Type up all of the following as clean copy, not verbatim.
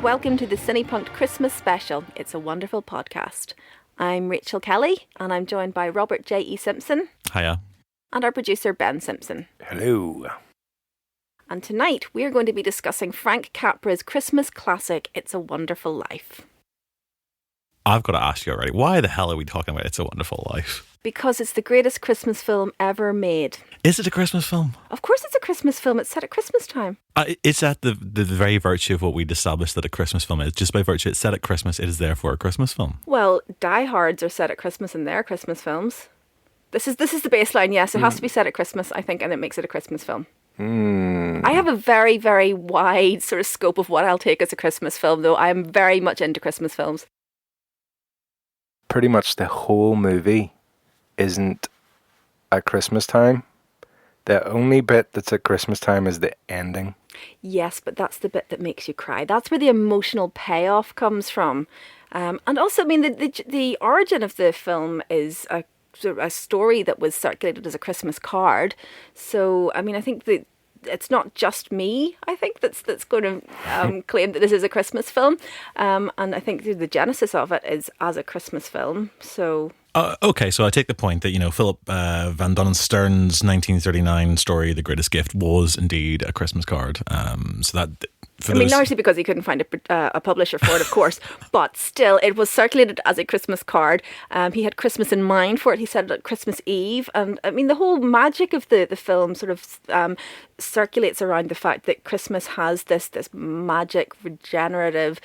welcome to the CinePunked Christmas special. It's a wonderful podcast. I'm Rachael Kelly, and I'm joined by Robert J.E. Simpson. Hiya. And our producer, Ben Simpson. Hello. And tonight, we're going to be discussing Frank Capra's Christmas classic, It's a Wonderful Life. I've got to ask you already, why the hell are we talking about It's a Wonderful Life? Because it's the greatest Christmas film ever made. Is it a Christmas film? Of course it's a Christmas film. It's set at Christmas time. It's at the very virtue of what we'd established that a Christmas film is. Just by virtue, it's set at Christmas, it is therefore a Christmas film. Well, diehards are set at Christmas in their Christmas films. This is the baseline, yes. It has to be set at Christmas, I think, and it makes it a Christmas film. I have a very, very wide sort of scope of what I'll take as a Christmas film, though. I'm very much into Christmas films. Pretty much the whole movie isn't at Christmas time. The only bit that's at Christmas time is the ending. Yes, but that's the bit that makes you cry. That's where the emotional payoff comes from. And also, I mean, the origin of the film is a story that was circulated as a Christmas card. So, I mean, I think that it's not just me, I think, that's going to claim that this is a Christmas film. And I think the genesis of it is as a Christmas film. So... Okay, so I take the point that, you know, Philip Van Donenstern's 1939 story, The Greatest Gift, was indeed a Christmas card. So that... largely because he couldn't find a publisher for it, of course, but still, it was circulated as a Christmas card. He had Christmas in mind for it. He said it at Christmas Eve, and I mean, the whole magic of the film sort of circulates around the fact that Christmas has this magic, regenerative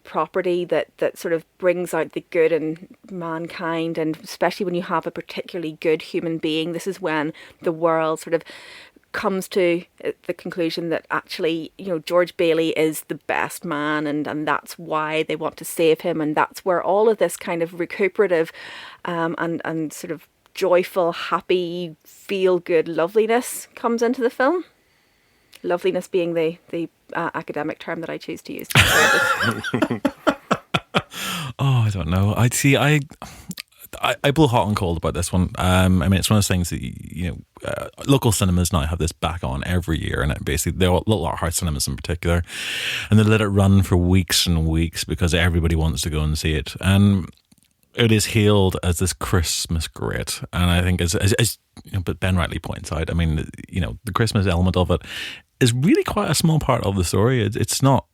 property that sort of brings out the good in mankind, and especially when you have a particularly good human being, this is when the world sort of comes to the conclusion that actually, you know, George Bailey is the best man, and that's why they want to save him, and that's where all of this kind of recuperative and sort of joyful, happy, feel-good loveliness comes into the film. Loveliness being the academic term that I choose to use. Oh, I don't know. I blow hot and cold about this one. I mean, it's one of those things that, you know, local cinemas now have this back on every year, and it basically, they're Little Art House cinemas in particular, and they let it run for weeks and weeks because everybody wants to go and see it. And it is hailed as this Christmas great. And I think, as you know, but Ben rightly points out, I mean, you know, the Christmas element of it is really quite a small part of the story. It's not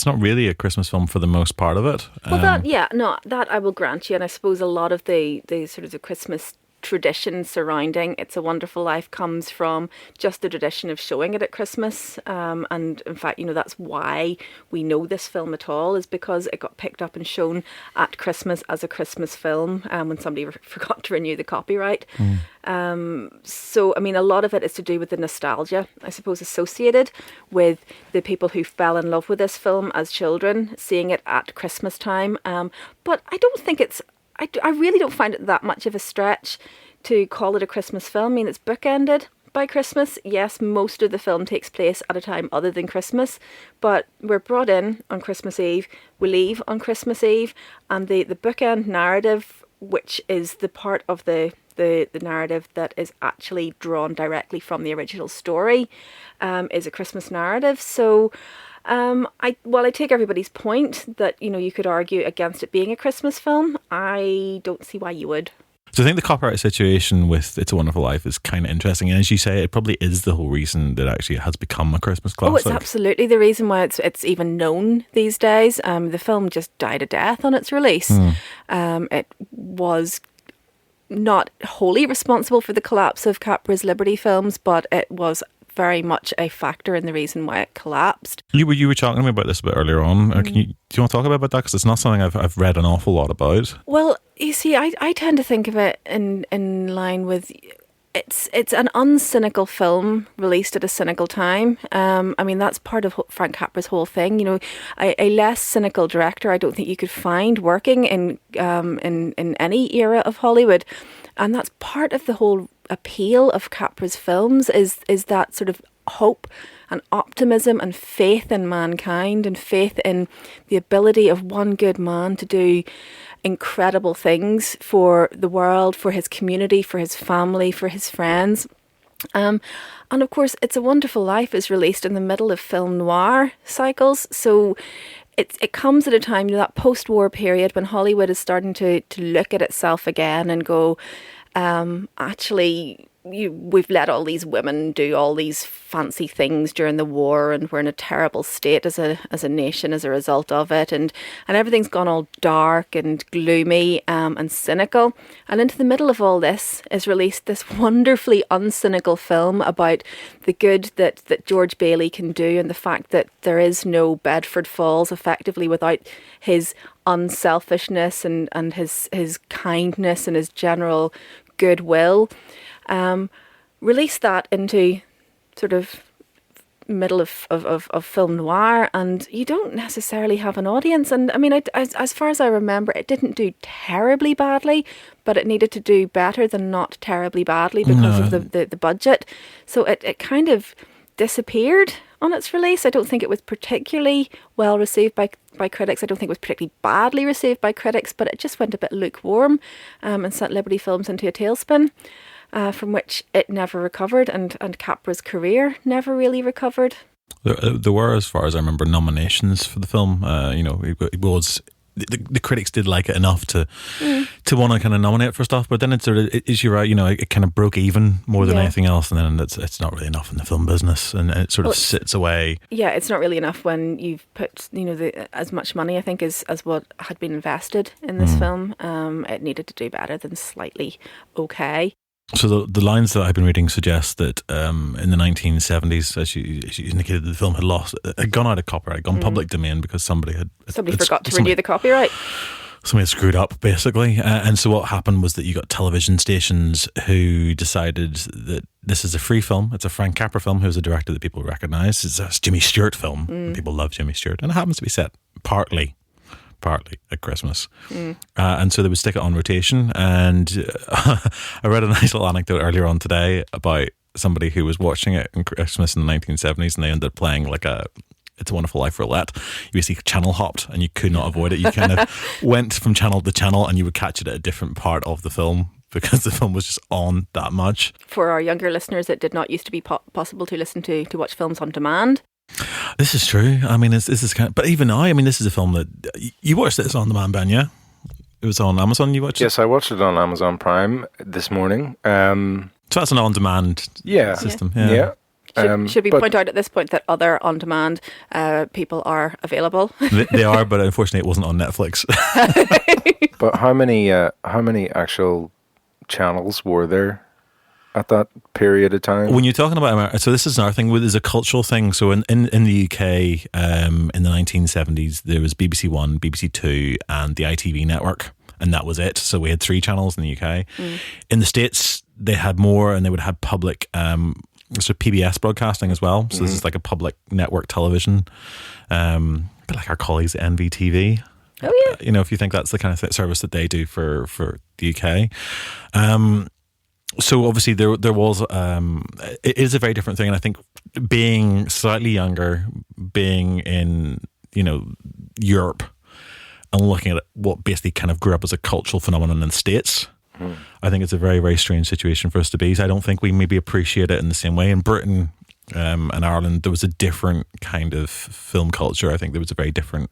really a Christmas film for the most part of it. Well, that I will grant you. And I suppose a lot of the sort of the Christmas tradition surrounding It's a Wonderful Life comes from just the tradition of showing it at Christmas. And in fact, you know, that's why we know this film at all, is because it got picked up and shown at Christmas as a Christmas film when somebody forgot to renew the copyright. So, I mean, a lot of it is to do with the nostalgia, I suppose, associated with the people who fell in love with this film as children, seeing it at Christmas time. But I don't think I really don't find it that much of a stretch to call it a Christmas film. I mean, it's bookended by Christmas. Yes, most of the film takes place at a time other than Christmas, but we're brought in on Christmas Eve, we leave on Christmas Eve, and the bookend narrative, which is the part of the narrative that is actually drawn directly from the original story, is a Christmas narrative. So I take everybody's point that, you know, you could argue against it being a Christmas film. I don't see why you would. So I think the copyright situation with It's a Wonderful Life is kind of interesting. And as you say, it probably is the whole reason that actually it has become a Christmas classic. Oh, it's absolutely the reason why it's even known these days. The film just died a death on its release. It was not wholly responsible for the collapse of Capra's Liberty Films, but it was very much a factor in the reason why it collapsed. You were talking to me about this a bit earlier on. Do you want to talk about that? Because it's not something I've read an awful lot about. Well, you see, I tend to think of it in line with it's an uncynical film released at a cynical time. I mean, that's part of Frank Capra's whole thing. You know, a less cynical director, I don't think you could find working in any era of Hollywood, and that's part of the whole appeal of Capra's films is that sort of hope and optimism and faith in mankind and faith in the ability of one good man to do incredible things for the world, for his community, for his family, for his friends. And of course, It's a Wonderful Life is released in the middle of film noir cycles. So it comes at a time, that post-war period when Hollywood is starting to look at itself again and go, actually, we've let all these women do all these fancy things during the war, and we're in a terrible state as a nation as a result of it, and everything's gone all dark and gloomy and cynical. And into the middle of all this is released this wonderfully uncynical film about the good that George Bailey can do, and the fact that there is no Bedford Falls effectively without his unselfishness and his kindness and his general goodwill. Release that into sort of middle of film noir, and you don't necessarily have an audience. And I mean, as far as I remember, it didn't do terribly badly, but it needed to do better than not terribly badly because of the budget. So it kind of disappeared on its release. I don't think it was particularly well received by critics. I don't think it was particularly badly received by critics, but it just went a bit lukewarm and sent Liberty Films into a tailspin. From which it never recovered, and Capra's career never really recovered. There were, as far as I remember, nominations for the film. It was the critics did like it enough to want to kind of nominate it for stuff, but then it sort of, as you're right, it kind of broke even more than anything else, and then it's not really enough in the film business, and it sort of sits away. Yeah, it's not really enough when you've put as much money, I think, as what had been invested in this film. It needed to do better than slightly okay. So the lines that I've been reading suggest that in the 1970s, as you indicated, the film had gone out of copyright, gone public domain because somebody forgot to renew the copyright. Somebody had screwed up, basically. And so what happened was that you got television stations who decided that this is a free film. It's a Frank Capra film, who's a director that people recognise. It's a Jimmy Stewart film. People love Jimmy Stewart. And it happens to be set partly at Christmas. And so they would stick it on rotation. And I read a nice little anecdote earlier on today about somebody who was watching it in Christmas in the 1970s, and they ended up playing like It's a Wonderful Life roulette. You basically channel hopped and you could not avoid it. You kind of went from channel to channel and you would catch it at a different part of the film because the film was just on that much. For our younger listeners, it did not used to be possible to listen to watch films on demand. This is true. I mean, this is kind of, but even now, I mean, this is a film that you watched this on demand, Ben, yeah? It was on Amazon. You watched it? Yes, I watched it on Amazon Prime this morning. So that's an on-demand system. Yeah. Should we point out at this point that other on-demand people are available? They are, but unfortunately, it wasn't on Netflix. But how many actual channels were there at that period of time? When you're talking about America, so this is another thing, there's a cultural thing. So in the UK, in the 1970s, there was BBC One, BBC Two, and the ITV network, and that was it. So we had 3 channels in the UK. In the States, they had more, and they would have public sort of PBS broadcasting as well. So this is like a public network television, a bit like our colleagues at NVTV. Oh yeah. If you think that's the kind of service that they do for the UK. So obviously there was it is a very different thing, and I think being slightly younger, being in Europe and looking at what basically kind of grew up as a cultural phenomenon in the States, I think it's a very, very strange situation for us to be. So I don't think we maybe appreciate it in the same way. In Britain and Ireland, there was a different kind of film culture. I think there was a very different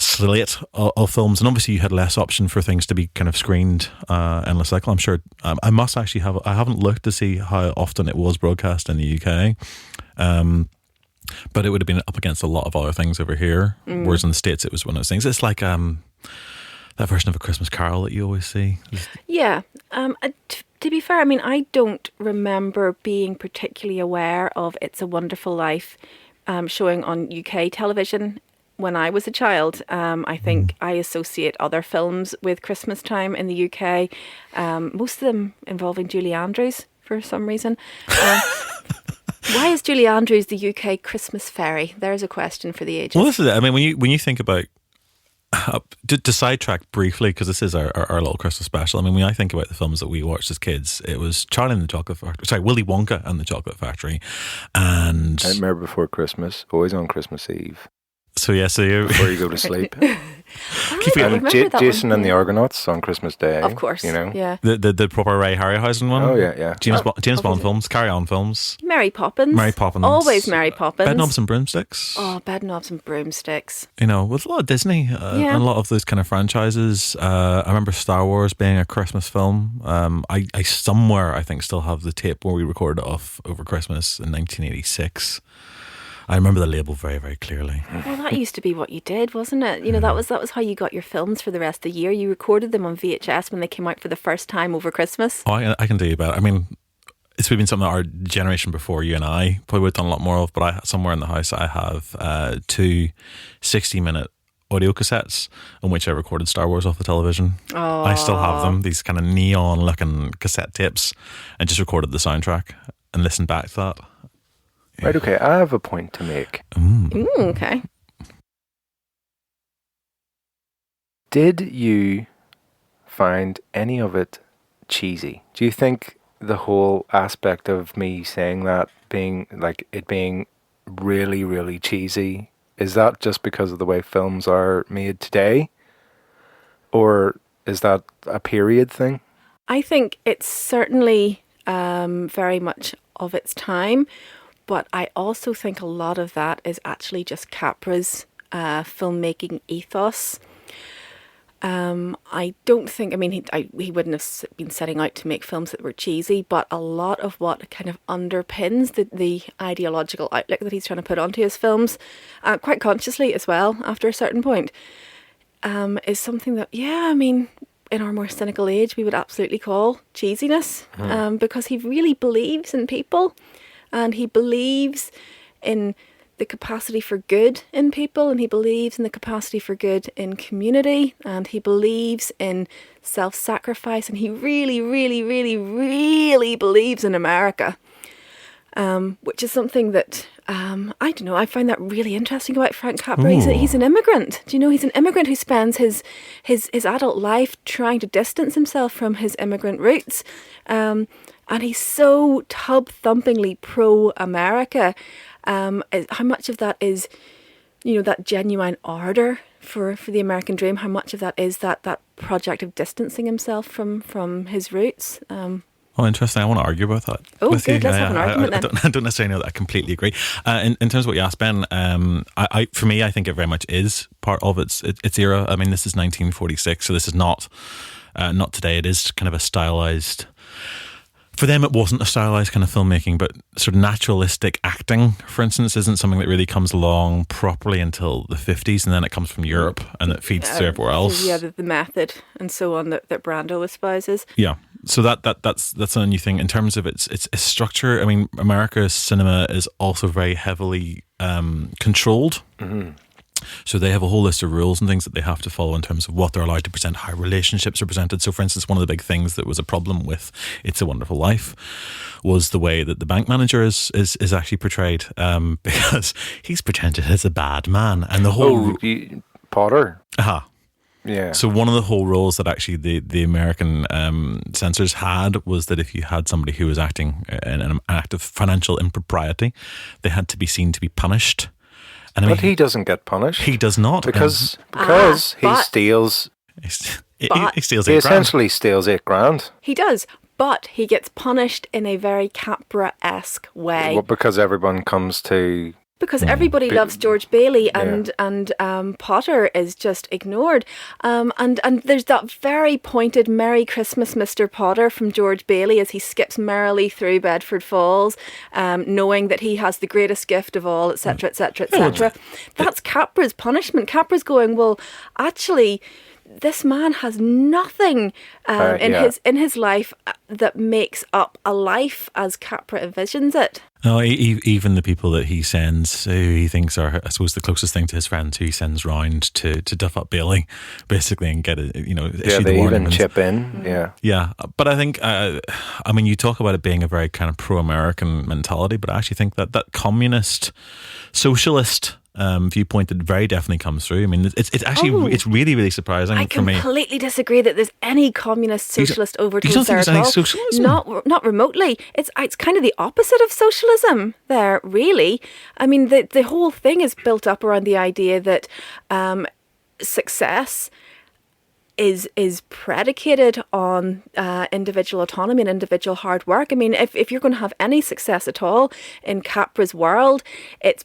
slate of films, and obviously you had less option for things to be kind of screened endless cycle. I'm sure I must actually I haven't looked to see how often it was broadcast in the UK, but it would have been up against a lot of other things over here, whereas in the States it was one of those things. It's like that version of A Christmas Carol that you always see. Yeah. To be fair, I mean, I don't remember being particularly aware of It's a Wonderful Life showing on UK television when I was a child. I think I associate other films with Christmas time in the UK, most of them involving Julie Andrews for some reason. Why is Julie Andrews the UK Christmas fairy? There's a question for the ages. Well, this is it. I mean, when you think about to sidetrack briefly, because this is our little Christmas special. I mean, when I think about the films that we watched as kids, it was Charlie and the Chocolate Factory. Sorry, Willy Wonka and the Chocolate Factory, and Nightmare Before Christmas, always on Christmas Eve. So yeah, so you before you go to sleep. I And remember that Jason one. and the Argonauts on Christmas Day. Of course, You know? yeah. the proper Ray Harryhausen one. Oh, yeah. James Bond obviously. films, Carry On films, Mary Poppins. Mary Poppins, Always Mary Poppins. Bedknobs and Broomsticks. Oh, Bedknobs and Broomsticks. You know, with a lot of Disney and a lot of those kind of franchises. I remember Star Wars being a Christmas film. I somewhere, I think, still have the tape where we recorded it off over Christmas in 1986. I remember the label very, very clearly. Well, that used to be what you did, wasn't it? You know, that was how you got your films for the rest of the year. You recorded them on VHS when they came out for the first time over Christmas. Oh, I can tell you about it. I mean, it's been something that our generation before you and I probably would have done a lot more of, but somewhere in the house I have 2 60-minute audio cassettes on which I recorded Star Wars off the television. Oh. I still have them, these kind of neon looking cassette tapes, and just recorded the soundtrack and listened back to that. Right, okay, I have a point to make. Okay. Did you find any of it cheesy? Do you think the whole aspect of me saying that being really, really cheesy, is that just because of the way films are made today? Or is that a period thing? I think it's certainly very much of its time, but I also think a lot of that is actually just Capra's filmmaking ethos. I don't think, I mean, he wouldn't have been setting out to make films that were cheesy, but a lot of what kind of underpins the ideological outlook that he's trying to put onto his films, quite consciously as well, after a certain point, is something that, I mean, in our more cynical age, we would absolutely call cheesiness, because he really believes in people, and he believes in the capacity for good in people, and he believes in the capacity for good in community, and he believes in self-sacrifice, and he really, really, really, really believes in America, which is something that, I don't know, I find that really interesting about Frank Capra. He's an immigrant. Do you know, he's an immigrant who spends his adult life trying to distance himself from his immigrant roots, and he's so tub-thumpingly pro-America. How much of that is, you know, that genuine ardour for the American dream? How much of that is that project of distancing himself from his roots? Oh, interesting. I want to argue about that. Oh, with good. you. Let's have an argument then. I don't necessarily know that I completely agree. In terms of what you asked, Ben, for me, I think it very much is part of its era. I mean, this is 1946, so this is not today. It is kind of a stylized. For them, it wasn't a stylized kind of filmmaking, but sort of naturalistic acting, for instance, isn't something that really comes along properly until the 50s, and then it comes from Europe and it feeds through everywhere else. Yeah, the method and so on that Brando espouses. Yeah, so that's a new thing in terms of its structure. I mean, America's cinema is also very heavily controlled. Mm-hmm. So they have a whole list of rules and things that they have to follow in terms of what they're allowed to present, how relationships are presented. So, for instance, one of the big things that was a problem with It's a Wonderful Life was the way that the bank manager is actually portrayed, because he's presented as a bad man, and the whole Potter. Yeah. So one of the whole rules that actually the American censors had was that if you had somebody who was acting in an act of financial impropriety, they had to be seen to be punished. And I mean, but he doesn't get punished. He does not, because he steals. He He steals £8,000. essentially steals £8,000. He does, but he gets punished in a very Capra-esque way. Well, because everyone comes to. Because everybody loves George Bailey, and Potter is just ignored. And there's that very pointed "Merry Christmas, Mr. Potter" from George Bailey as he skips merrily through Bedford Falls, knowing that he has the greatest gift of all, etc., etc., etc. That's Capra's punishment. Capra's going, well, actually, this man has nothing in his life that makes up a life as Capra envisions it. No, even the people that he sends, who he thinks are, I suppose, the closest thing to his friends, who he sends round to duff up Bailey, basically, and get it, issue the warning. Even chip in, yeah. But I think, I mean, you talk about it being a very kind of pro-American mentality, but I actually think that communist, socialist viewpoint that very definitely comes through. I mean, it's actually it's really, really surprising I for me. completely disagree that there's any communist socialist You overtones don't think there there's at any all. socialism? Not remotely. It's kind of the opposite of socialism there, really. I mean, the whole thing is built up around the idea that success is predicated on individual autonomy and individual hard work. I mean, if you're going to have any success at all in Capra's world, it's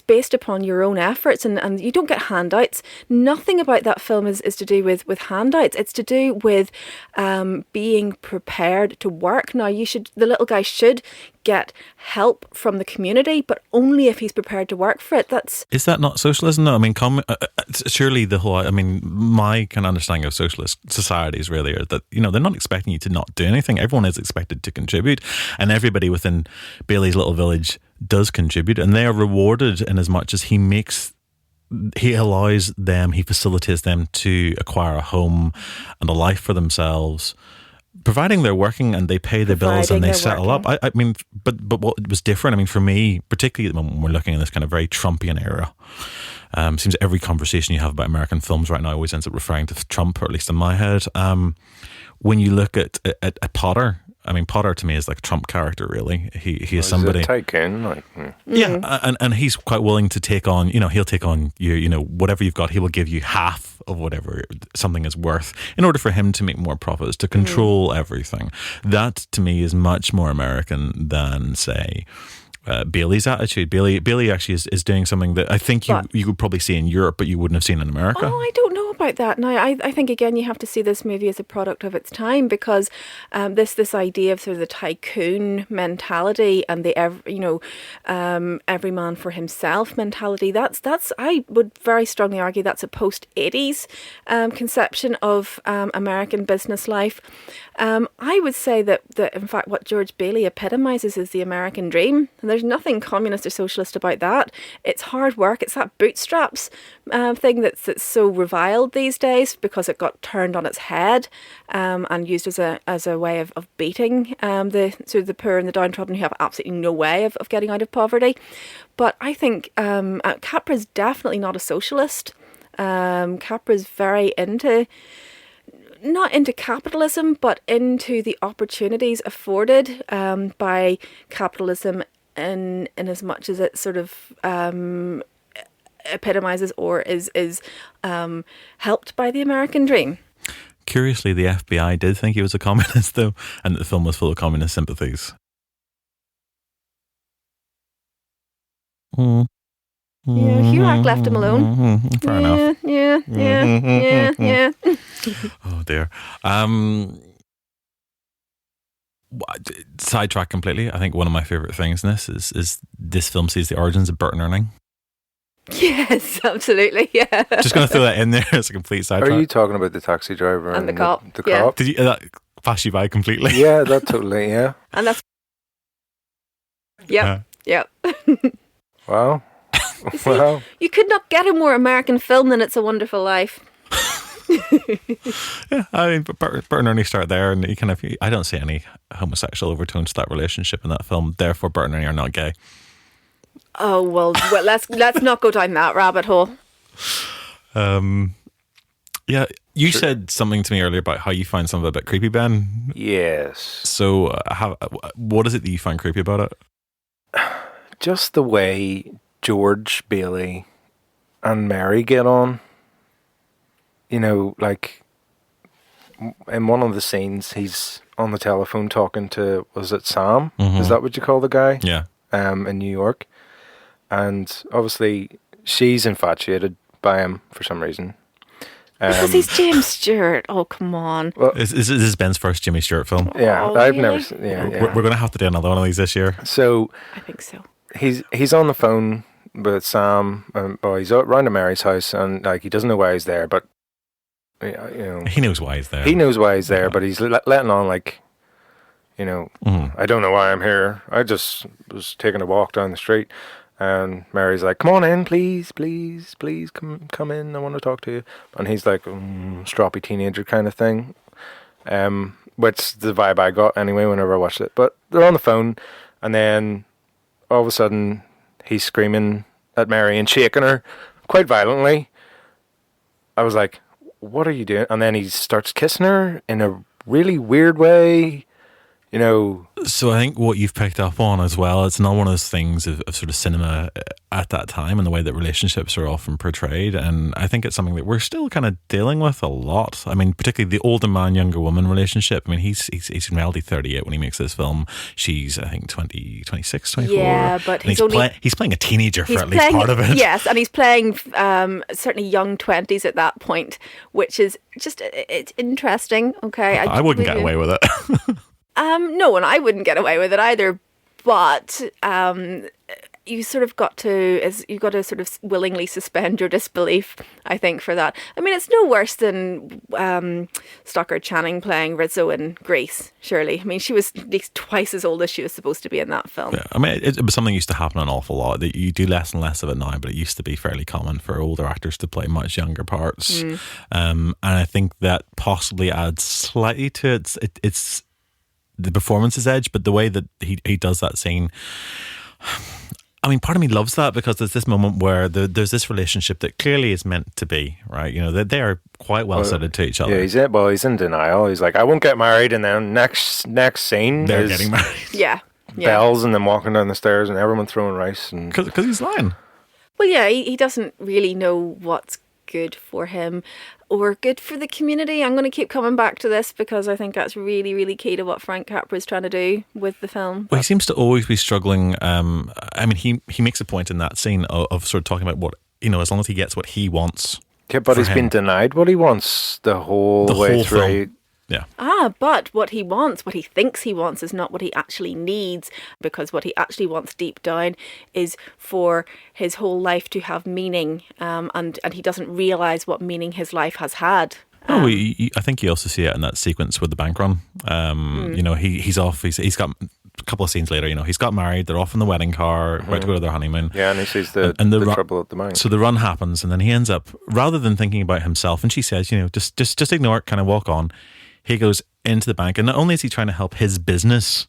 based upon your own efforts, and you don't get handouts. Nothing about that film is to do with handouts. It's to do with being prepared to work. Now, the little guy should get help from the community, but only if he's prepared to work for it. Is that not socialism? No, I mean, surely the whole. I mean, my kind of understanding of socialist societies really are that they're not expecting you to not do anything. Everyone is expected to contribute, and everybody within Bailey's little village does contribute, and they are rewarded in as much as he facilitates them to acquire a home and a life for themselves, providing they're working and they pay their bills and they settle up. I mean, but what was different, I mean, for me, particularly at the moment when we're looking in this kind of very Trumpian era, seems every conversation you have about American films right now always ends up referring to Trump, or at least in my head. When you look at Potter, I mean, Potter to me is like a Trump character, really. He is somebody. He's a tycoon, Yeah, and he's quite willing to take on, he'll take on you, whatever you've got, he will give you half of whatever something is worth in order for him to make more profits, to control everything. That to me is much more American than, say, Bailey's attitude. Bailey actually is doing something that I think you would probably see in Europe, but you wouldn't have seen in America. Oh, I don't know about that. Now, I think again you have to see this movie as a product of its time, because this idea of sort of the tycoon mentality and the every man for himself mentality. That's I would very strongly argue that's a post-80s conception of American business life. I would say that in fact what George Bailey epitomizes is the American dream. And there's nothing communist or socialist about that. It's hard work. It's that bootstraps thing that's so reviled these days because it got turned on its head and used as a way of beating the poor and the downtrodden who have absolutely no way of getting out of poverty. But I think Capra's definitely not a socialist. Capra's very not into capitalism, but into the opportunities afforded by capitalism in as much as it sort of epitomizes or is helped by the American dream. Curiously, the FBI did think he was a communist, though, and the film was full of communist sympathies. Yeah, Hugh left him alone. Fair enough. Yeah. Oh dear. Sidetrack completely. I think one of my favourite things in this is this film sees the origins of Bert and Ernie. Yes, absolutely. Yeah. Just going to throw that in there as a complete sidetrack. Are you talking about the taxi driver and the cop? The Yeah. cop? Did you that pass you by completely? Yeah, that totally. Yeah. And that's. Yep. Yep. Wow. See, Wow. you could not get a more American film than It's a Wonderful Life. Yeah, I mean, Bert and Ernie start there, and I don't see any homosexual overtones to that relationship in that film. Therefore, Bert and Ernie are not gay. Oh well, let's not go down that rabbit hole. Yeah, you said something to me earlier about how you find some of it a bit creepy, Ben. Yes. So, what is it that you find creepy about it? Just the way George Bailey and Mary get on. Like in one of the scenes, he's on the telephone talking to, was it Sam? Mm-hmm. Is that what you call the guy? Yeah. In New York. And obviously she's infatuated by him for some reason. Because he's James Stewart. Oh, come on. Well, This is Ben's first Jimmy Stewart film. yeah, Oh, I've really? never seen. Yeah, yeah. We're going to have to do another one of these this year. So I think so. he's on the phone with Sam. He's around to Mary's house, and like he doesn't know why he's there, but He knows why he's there. he knows why he's there, but he's letting on like, Mhm. I don't know why I'm here. I just was taking a walk down the street. And Mary's like, come on in, please, come in. I want to talk to you. And he's like, stroppy teenager kind of thing. Which the vibe I got anyway whenever I watched it. But they're on the phone, and then all of a sudden he's screaming at Mary and shaking her quite violently. I was like, what are you doing? And then he starts kissing her in a really weird way, you know. So I think what you've picked up on as well, it's not one of those things of sort of cinema at that time and the way that relationships are often portrayed. And I think it's something that we're still kind of dealing with a lot. I mean, particularly the older man, younger woman relationship. I mean, he's in reality 38 when he makes this film. She's, I think, 26, 24. Yeah, but he's playing a teenager for at least part of it. Yes, and he's playing certainly young 20s at that point, which is just, it's interesting. Okay, I wouldn't get away with it. No, and I wouldn't get away with it either. But you sort of you've got to sort of willingly suspend your disbelief, I think, for that. I mean, it's no worse than Stockard Channing playing Rizzo in Grease, surely. I mean, she was at least twice as old as she was supposed to be in that film. Yeah, I mean, it was something that used to happen an awful lot. You do less and less of it now, but it used to be fairly common for older actors to play much younger parts. And I think that possibly adds slightly to it's the performance's edge, but the way that he does that scene, I mean, part of me loves that because there's this moment where there's this relationship that clearly is meant to be, right? You know, they are quite well suited to each other. Yeah, he's in denial. He's like, I won't get married, and then next scene they're getting married. Yeah. Bells and then walking down the stairs and everyone throwing rice. Because he's lying. Well, yeah, he doesn't really know what's good for him or good for the community. I'm going to keep coming back to this because I think that's really, really key to what Frank Capra is trying to do with the film. Well, he seems to always be struggling. I mean, he makes a point in that scene of sort of talking about what, you know, as long as he gets what he wants. Yeah, but he's been denied what he wants the whole way through. Film. Yeah. But what he wants, what he thinks he wants, is not what he actually needs, because what he actually wants deep down is for his whole life to have meaning, and he doesn't realise what meaning his life has had. I think you also see it in that sequence with the bank run. You know, he's off. He's got a couple of scenes later. You know, he's got married. They're off in the wedding car, about to go to their honeymoon. Yeah, and he sees the trouble at the bank. So the run happens, and then he ends up, rather than thinking about himself, and she says, you know, just ignore it, kind of walk on. He goes into the bank, and not only is he trying to help his business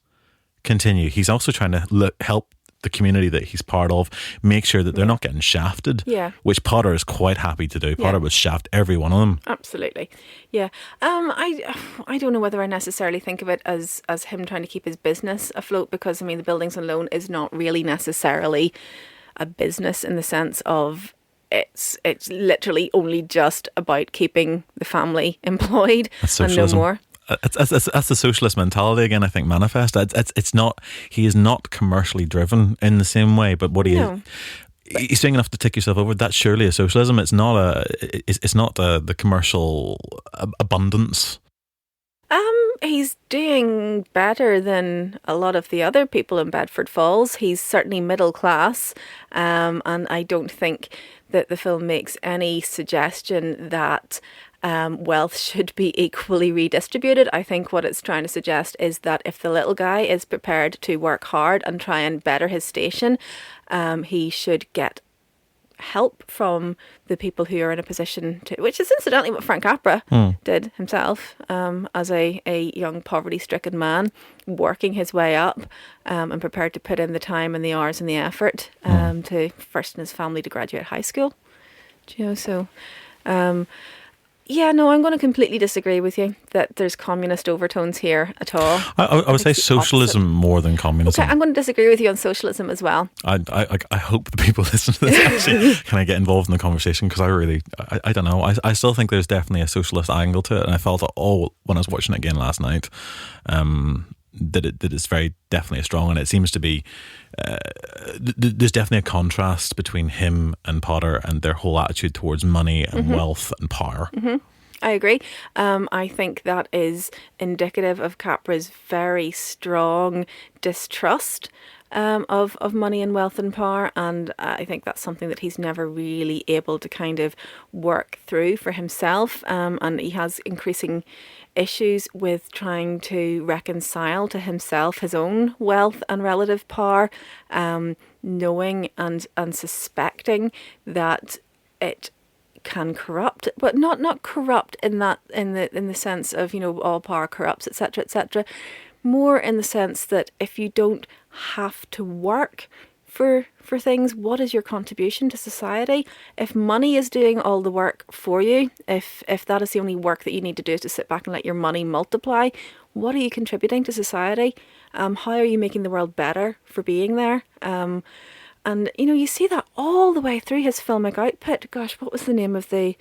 continue, he's also trying to help the community that he's part of make sure that they're not getting shafted. Yeah, which Potter is quite happy to do. Potter would shaft every one of them. Absolutely, yeah. I don't know whether I necessarily think of it as him trying to keep his business afloat, because I mean the Buildings and Loan is not really necessarily a business in the sense of it's literally only just about keeping the family employed and no more. That's the socialist mentality again, I think, manifest. It's not, he is not commercially driven in the same way, but what he is, he's doing enough to tick yourself over. That's surely a socialism. It's not the commercial abundance. He's doing better than a lot of the other people in Bedford Falls. He's certainly middle class, and I don't think that the film makes any suggestion that wealth should be equally redistributed. I think what it's trying to suggest is that if the little guy is prepared to work hard and try and better his station, he should get help from the people who are in a position to, which is incidentally what Frank Capra did himself, as a young poverty-stricken man working his way up, and prepared to put in the time and the hours and the effort to first in his family to graduate high school. Do you know, so yeah, no, I'm going to completely disagree with you that there's communist overtones here at all. I would say socialism more than communism. Okay, I'm going to disagree with you on socialism as well. I hope the people listening to this actually kind of get involved in the conversation, because I don't know. I still think there's definitely a socialist angle to it, and I felt it all when I was watching it again last night. That it's very definitely strong, and it seems to be there's definitely a contrast between him and Potter and their whole attitude towards money and wealth and power. I agree. I think that is indicative of Capra's very strong distrust of money and wealth and power, and I think that's something that he's never really able to kind of work through for himself, and he has increasing issues with trying to reconcile to himself his own wealth and relative power, knowing and suspecting that it can corrupt, but not corrupt in the sense of, you know, all power corrupts, etc., etc. More in the sense that if you don't have to work for things. What is your contribution to society? If money is doing all the work for you, if that is the only work that you need to do is to sit back and let your money multiply, what are you contributing to society? How are you making the world better for being there? And, you know, you see that all the way through his filmic output. Gosh, what was the name of the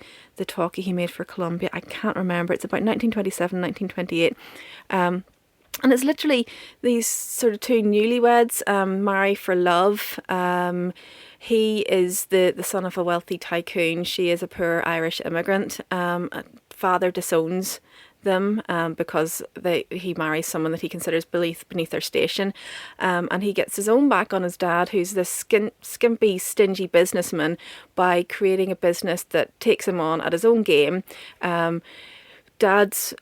talkie he made for Columbia? I can't remember. It's about 1927, 1928. And it's literally these sort of two newlyweds marry for love. He is the son of a wealthy tycoon. She is a poor Irish immigrant. Father disowns them because he marries someone that he considers beneath their station, and he gets his own back on his dad, who's this skimpy, stingy businessman, by creating a business that takes him on at his own game. Dad's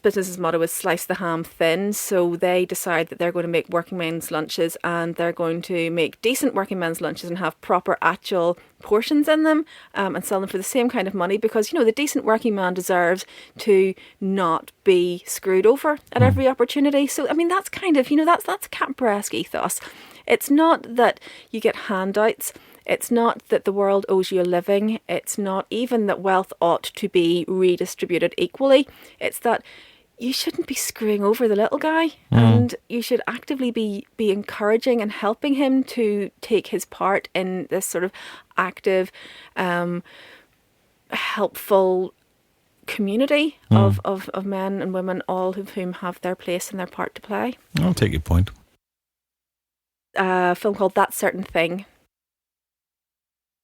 business's motto is slice the ham thin, so they decide that they're going to make working men's lunches, and they're going to make decent working men's lunches and have proper actual portions in them, and sell them for the same kind of money, because, you know, the decent working man deserves to not be screwed over at every opportunity. So I mean, that's kind of, you know, that's Capra-esque ethos. It's not that you get handouts. It's not that the world owes you a living. It's not even that wealth ought to be redistributed equally. It's that you shouldn't be screwing over the little guy, and you should actively be encouraging and helping him to take his part in this sort of active, helpful community of men and women, all of whom have their place and their part to play. I'll take your point. A film called That Certain Thing.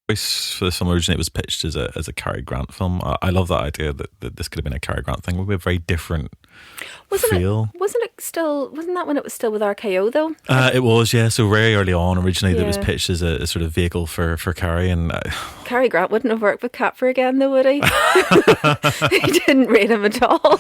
For some reason, it was pitched as a Cary Grant film. I love that idea that this could have been a Cary Grant thing. It would be a very different feel. Wasn't that when it was still with RKO though? It was, yeah. So very early on, originally, that was pitched as a sort of vehicle for Cary, and Cary Grant wouldn't have worked with Capra again, though, would he? He didn't rate him at all.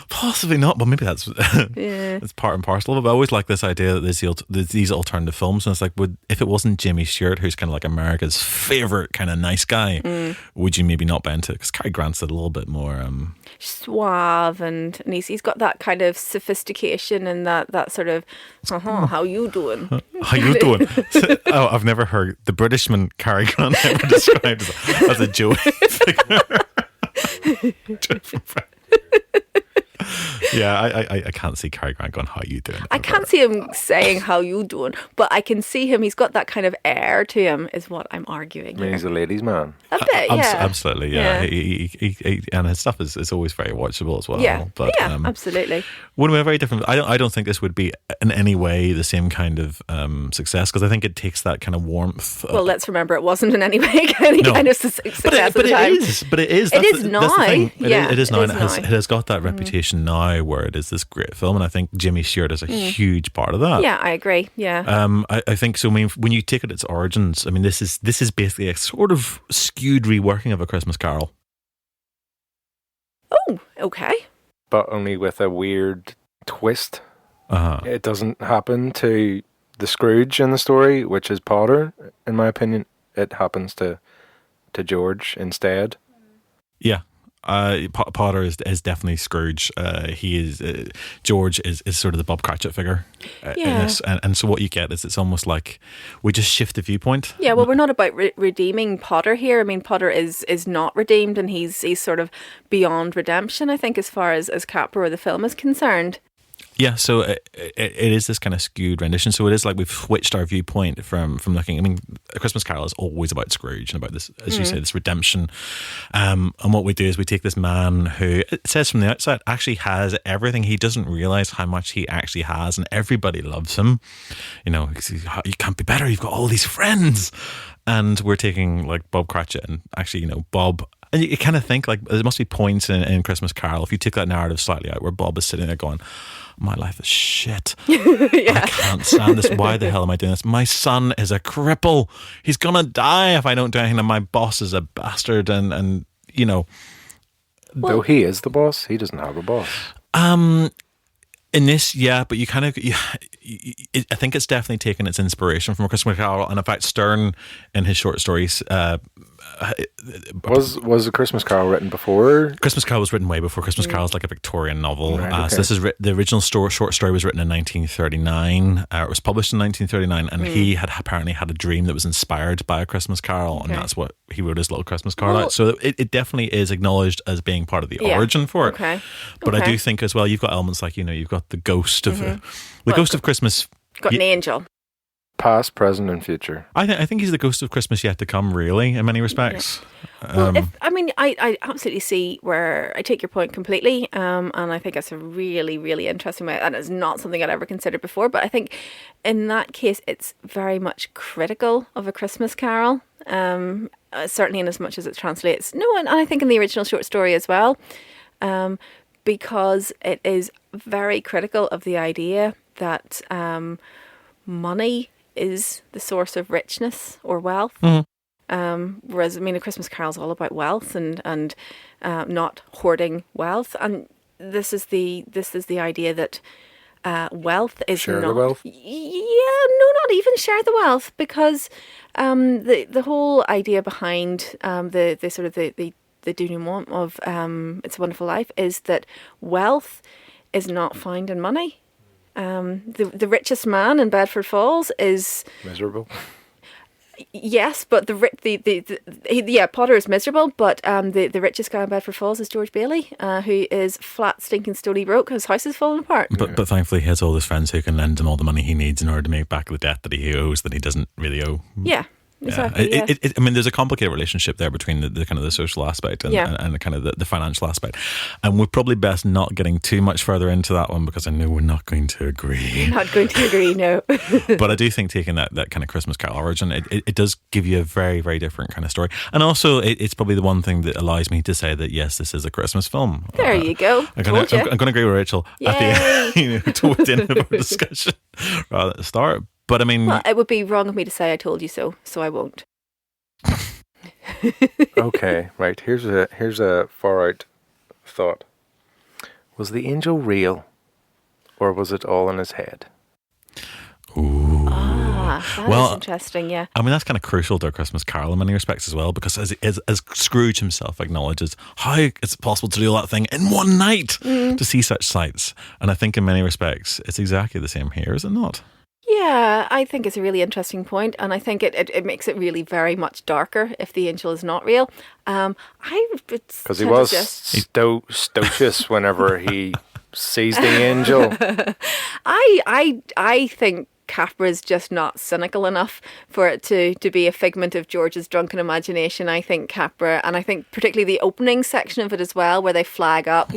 Possibly not, but maybe that's it's part and parcel of it. But I always like this idea that there's these alternative films, and it's like, if it wasn't Jimmy Stewart, who's kind of like America's favourite kind of nice guy, would you maybe not buy into it? Because Cary Grant's a little bit more suave, and he's got that kind of sophistication and that sort of how you doing? How you doing? Oh, I've never heard the Britishman Cary Grant ever described as a Joey figure. Yeah, I can't see Cary Grant going, how you doing? I can't see him saying how you doing, but I can see him, he's got that kind of air to him, is what I'm arguing. I mean, he's a ladies' man. A bit, yeah. Absolutely, yeah. He and his stuff is always very watchable as well. Yeah, but, absolutely. When we're very different, I don't think this would be in any way the same kind of success, because I think it takes that kind of warmth. Well, let's remember it wasn't in any way kind of success at the time. But it is. It is now. That's the thing. It is now. It has got that reputation now where it is this great film, and I think Jimmy Stewart is a huge part of that. Yeah, I agree. Yeah. I think so. I mean, when you take it its origins, I mean, this is basically a sort of skewed reworking of A Christmas Carol. Oh, okay. But only with a weird twist. It doesn't happen to the Scrooge in the story, which is Potter, in my opinion. It happens to George instead. Yeah. Potter is definitely Scrooge. He is George is sort of the Bob Cratchit figure in this, and so what you get is it's almost like we just shift the viewpoint. Yeah, well, we're not about redeeming Potter here. I mean, Potter is not redeemed, and he's sort of beyond redemption, I think, as far as Capra or the film is concerned. Yeah, so it is this kind of skewed rendition. So it is like we've switched our viewpoint from looking. I mean, A Christmas Carol is always about Scrooge and about this, as you say, this redemption. And what we do is we take this man who, it says from the outside, actually has everything. He doesn't realise how much he actually has, and everybody loves him. You know, you can't be better. You've got all these friends. And we're taking like Bob Cratchit, and actually, you know, Bob. And you kind of think like there must be points in Christmas Carol, if you take that narrative slightly out, where Bob is sitting there going, my life is shit. I can't stand this. Why the hell am I doing this? My son is a cripple. He's gonna die if I don't do anything. And my boss is a bastard. And you know, though he is the boss, he doesn't have a boss. In this, yeah, but you kind of, I think it's definitely taken its inspiration from A Christmas Carol, and in fact, Stern in his short stories Was A Christmas Carol written before? Christmas Carol was written way before. Christmas Carol is like a Victorian novel. Right, okay. So this is the original short story was written in 1939. It was published in 1939, and he had apparently had a dream that was inspired by A Christmas Carol, and that's what he wrote his little Christmas Carol out. So it definitely is acknowledged as being part of the origin for it. Okay. But I do think as well, you've got elements like, you've got the ghost of ghost of Christmas. Got an angel. Past, present, and future. I think he's the ghost of Christmas yet to come, really, in many respects. Well, I absolutely see where I take your point completely, and I think that's a really, really interesting way, and it's not something I'd ever considered before, but I think in that case, it's very much critical of A Christmas Carol, certainly in as much as it translates. No, and I think in the original short story as well, because it is very critical of the idea that money is the source of richness or wealth. Whereas, A Christmas Carol is all about wealth and not hoarding wealth. And this is the idea that wealth is share not the wealth. Yeah, no, not even share the wealth, because the whole idea behind the sort of the denouement of It's a Wonderful Life is that wealth is not found in money. The richest man in Bedford Falls is miserable. Yes, but Potter is miserable, but the richest guy in Bedford Falls is George Bailey, who is flat, stinking, stony broke. His house is falling apart. But thankfully, he has all his friends who can lend him all the money he needs in order to make back the debt that he owes that he doesn't really owe. Yeah. Exactly. There's a complicated relationship there between the kind of the social aspect and the kind of the financial aspect, and we're probably best not getting too much further into that one because I know we're not going to agree. Not going to agree, no. But I do think taking that kind of Christmas Carol origin, it does give you a very, very different kind of story, and also it's probably the one thing that allows me to say that yes, this is a Christmas film. There you go. I'm going to agree with Rachel at the end, towards the end of our discussion rather at the start. But well, it would be wrong of me to say I told you so I won't. Okay, right. Here's a far out thought. Was the angel real, or was it all in his head? Ooh. That is interesting, yeah. That's kind of crucial to A Christmas Carol in many respects as well, because as Scrooge himself acknowledges, how it's possible to do all that thing in one night to see such sights. And I think in many respects, it's exactly the same here, is it not? Yeah, I think it's a really interesting point, and I think it makes it really very much darker if the angel is not real. Because he was stocious whenever he sees the angel. I think Capra is just not cynical enough for it to be a figment of George's drunken imagination. I think Capra, and I think particularly the opening section of it as well, where they flag up,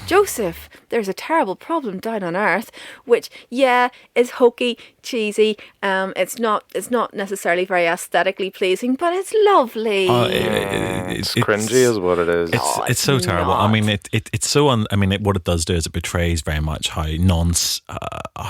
Joseph, there's a terrible problem down on Earth, which is hokey, cheesy. It's not necessarily very aesthetically pleasing, but it's lovely. It's cringy, is what it is. It's so terrible. Not. It's so what it does do is it betrays very much how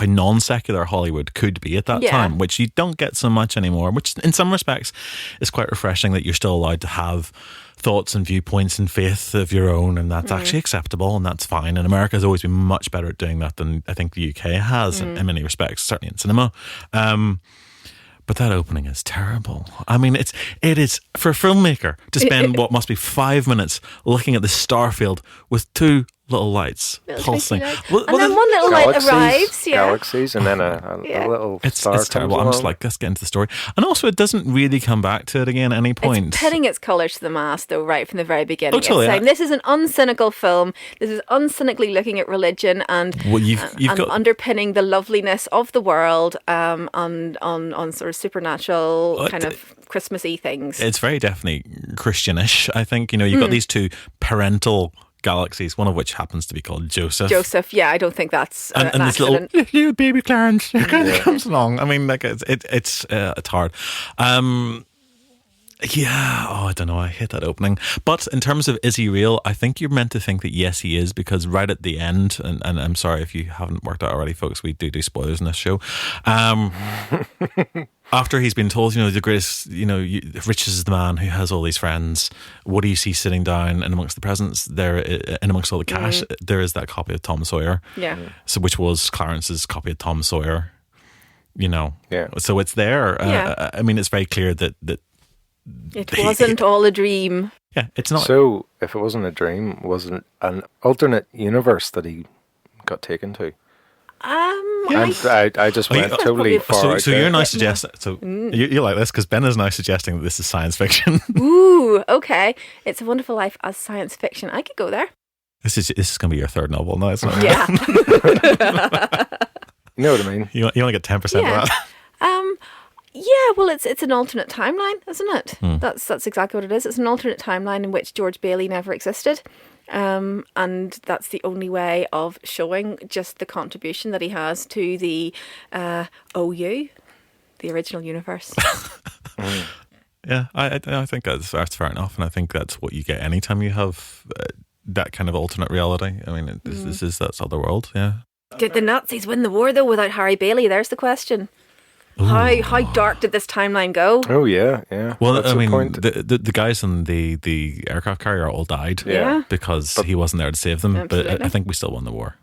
non-secular Hollywood could be at that time, which you don't get so much anymore. Which, in some respects, is quite refreshing that you're still allowed to have thoughts and viewpoints and faith of your own, and that's actually acceptable, and that's fine. And America has always been much better at doing that than I think the UK has in many respects, certainly in cinema. But that opening is terrible. It is for a filmmaker to spend what must be 5 minutes looking at the starfield with two little lights pulsing. And then one little light arrives. Galaxies, and then a little star. It's terrible. I'm just like, let's get into the story. And also, it doesn't really come back to it again at any point. It's pinning its colours to the mast, though, right from the very beginning. Oh, totally. It's saying this is an uncynical film. This is uncynically looking at religion and underpinning the loveliness of the world on sort of supernatural kind of Christmassy things. It's very definitely Christianish, I think. You've got these two parental galaxies, one of which happens to be called Joseph. I don't think that's an accident. This little baby Clarence kind of comes along. It's hard. I don't know. I hate that opening. But in terms of is he real, I think you're meant to think that yes, he is, because right at the end, and I'm sorry if you haven't worked out already, folks, we do spoilers in this show. After he's been told, the greatest, richest is the man who has all these friends. What do you see sitting down and amongst the presents there, and amongst all the cash, there is that copy of Tom Sawyer. Yeah. So which was Clarence's copy of Tom Sawyer. Yeah. So it's there. Yeah. It's very clear that It wasn't all a dream. Yeah, it's not. So, if it wasn't a dream, was it an alternate universe that he got taken to? And I just went That's totally probably- far out So there. you're now suggesting. So you like this because Ben is now suggesting that this is science fiction. Ooh, okay. It's a Wonderful Life as science fiction. I could go there. This is going to be your third novel now, isn't it? Yeah. You know what I mean? You only get 10% of Yeah. that. Yeah, well, it's an alternate timeline, isn't it? Hmm. That's exactly what it is. It's an alternate timeline in which George Bailey never existed. And that's the only way of showing just the contribution that he has to the OU, the original universe. Yeah, I think that's fair enough, and I think that's what you get anytime you have that kind of alternate reality. I mean, that's other world. Yeah. Did the Nazis win the war though without Harry Bailey? There's the question. How dark did this timeline go? Oh, yeah, yeah. Well, That's I the mean, point. the guys in the aircraft carrier all died Yeah. because he wasn't there to save them. But Absolutely. I think we still won the war.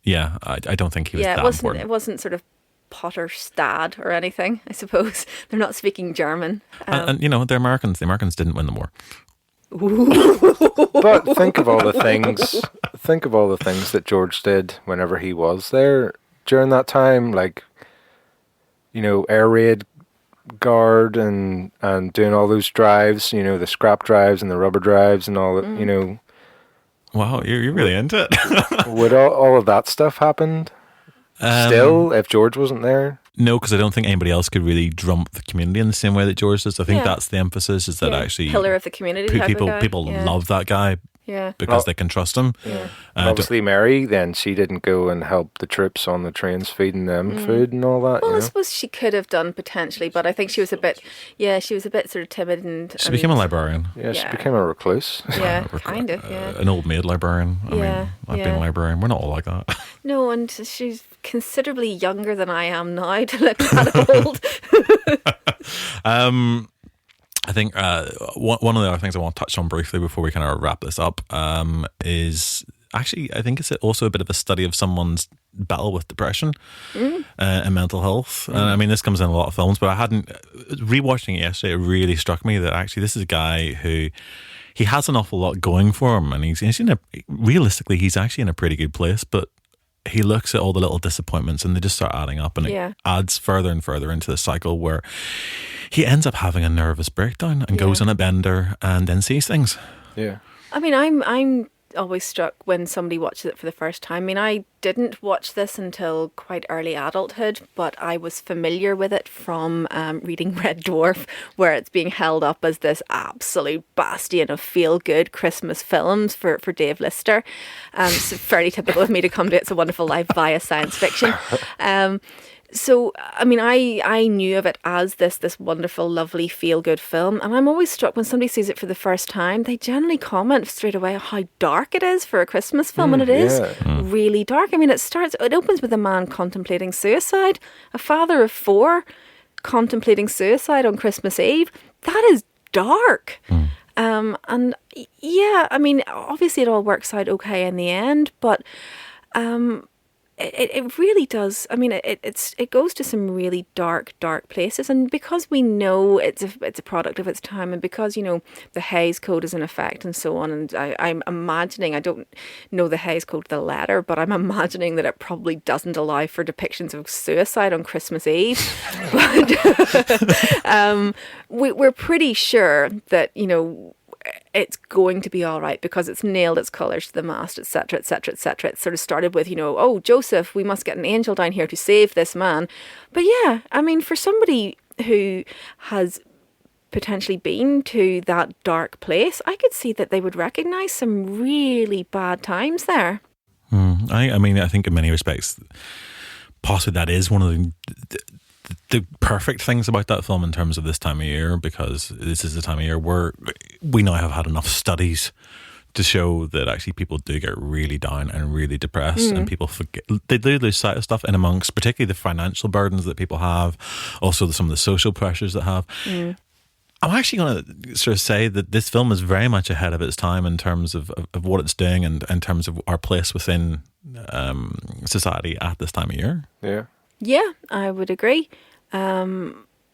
Yeah, I don't think he was Yeah, that important. it wasn't sort of Potterstad or anything, I suppose. They're not speaking German. And you know, the Americans didn't win the war. But think of all the things. Think of all the things that George did whenever he was there during that time, like, you know, air raid guard and doing all those drives. You know, the scrap drives and the rubber drives and all that. You know, Wow, you're really into it. would all of that stuff happened still if George wasn't there? No, because I don't think anybody else could really drum up the community in the same way that George does. I think Yeah. that's the emphasis, is that Yeah, actually pillar of the community type of people guy. people Yeah. love that guy Yeah. because Oh. they can trust him. Yeah. And obviously, Mary, then she didn't go and help the troops on the trains feeding them food and all that. Well, you I know? suppose she could have done potentially, but I think she was a bit sort of timid and. She became a librarian. Yeah, she Yeah. became a recluse. Yeah, Or kind of, yeah. An old maid librarian. I Yeah, mean, I've been yeah. a librarian. We're not all like that. No, and she's considerably younger than I am now to look that old. I think one of the other things I want to touch on briefly before we kind of wrap this up is actually, I think it's also a bit of a study of someone's battle with depression and mental health. And I mean, this comes in a lot of films, but I hadn't rewatching it yesterday. It really struck me that actually this is a guy who he has an awful lot going for him, and he's realistically he's actually in a pretty good place, but he looks at all the little disappointments and they just start adding up, and Yeah. it adds further and further into the cycle where he ends up having a nervous breakdown and goes on a bender and then sees things. Yeah. I mean, I'm always struck when somebody watches it for the first time. I mean, I didn't watch this until quite early adulthood, but I was familiar with it from reading Red Dwarf, where it's being held up as this absolute bastion of feel-good Christmas films for Dave Lister. So fairly typical of me to come to It's a Wonderful Life via science fiction. So, I mean, I knew of it as this wonderful, lovely, feel-good film. And I'm always struck when somebody sees it for the first time, they generally comment straight away how dark it is for a Christmas film. And it is really dark. I mean, it opens with a man contemplating suicide, a father of 4 contemplating suicide on Christmas Eve. That is dark. And yeah, I mean, obviously it all works out okay in the end, but it really does. I mean, it goes to some really dark places, and because we know it's a product of its time, and because the Hays Code is in effect and so on, and I'm imagining, I don't know the Hays Code to the letter, but I'm imagining that it probably doesn't allow for depictions of suicide on Christmas Eve. But we're pretty sure that it's going to be all right because it's nailed its colours to the mast, etc., etc., etc. It sort of started with, oh, Joseph, we must get an angel down here to save this man. But yeah, I mean, for somebody who has potentially been to that dark place, I could see that they would recognise some really bad times there. I mean, I think in many respects, possibly that is one of the perfect things about that film in terms of this time of year, because this is the time of year where we now have had enough studies to show that actually people do get really down and really depressed, and people forget, they do lose sight of stuff in amongst particularly the financial burdens that people have, also some of the social pressures that have. I'm actually going to sort of say that this film is very much ahead of its time in terms of what it's doing and in terms of our place within society at this time of year. Yeah. Yeah, I would agree.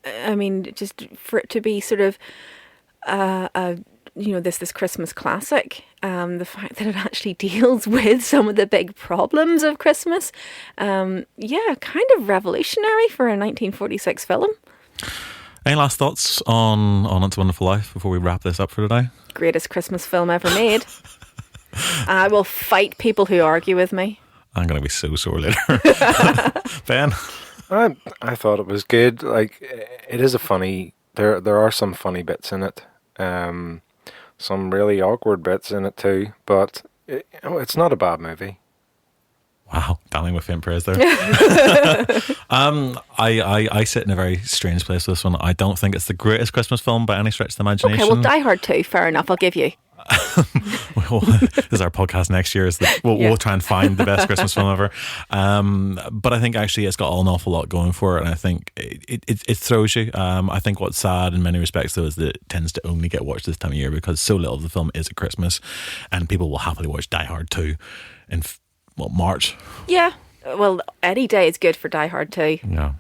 I mean, just for it to be sort of this Christmas classic, the fact that it actually deals with some of the big problems of Christmas, kind of revolutionary for a 1946 film. Any last thoughts on It's a Wonderful Life before we wrap this up for today? Greatest Christmas film ever made. I will fight people who argue with me. I'm going to be so sore later. Ben? I thought it was good. Like, it is a funny. There are some funny bits in it. Some really awkward bits in it too. But it's not a bad movie. Wow, damning with faint praise there. I sit in a very strange place with this one. I don't think it's the greatest Christmas film by any stretch of the imagination. Okay, well, Die Hard 2, fair enough, I'll give you. This is our podcast next year. We'll try and find the best Christmas film ever. But I think actually it's got an awful lot going for it, and I think it throws you. I think what's sad in many respects though is that it tends to only get watched this time of year because so little of the film is at Christmas, and people will happily watch Die Hard 2 in March. Yeah, well, any day is good for Die Hard 2. Yeah.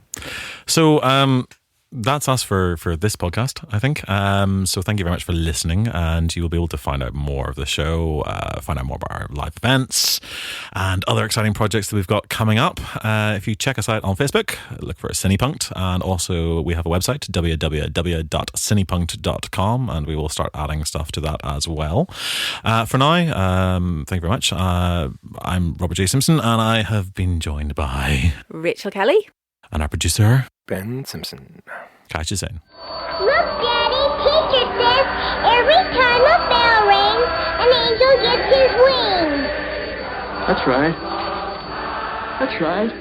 So that's us for this podcast, I think. So thank you very much for listening, and you will be able to find out more of the show, find out more about our live events and other exciting projects that we've got coming up. If you check us out on Facebook, look for CinePunked, and also we have a website, www.cinepunked.com, and we will start adding stuff to that as well. For now, thank you very much. I'm Robert J. Simpson, and I have been joined by Rachael Kelly. And our producer, Ben Simpson. Catch you soon. Look, Daddy, teacher says every time a bell rings, an angel gets his wings. That's right. That's right.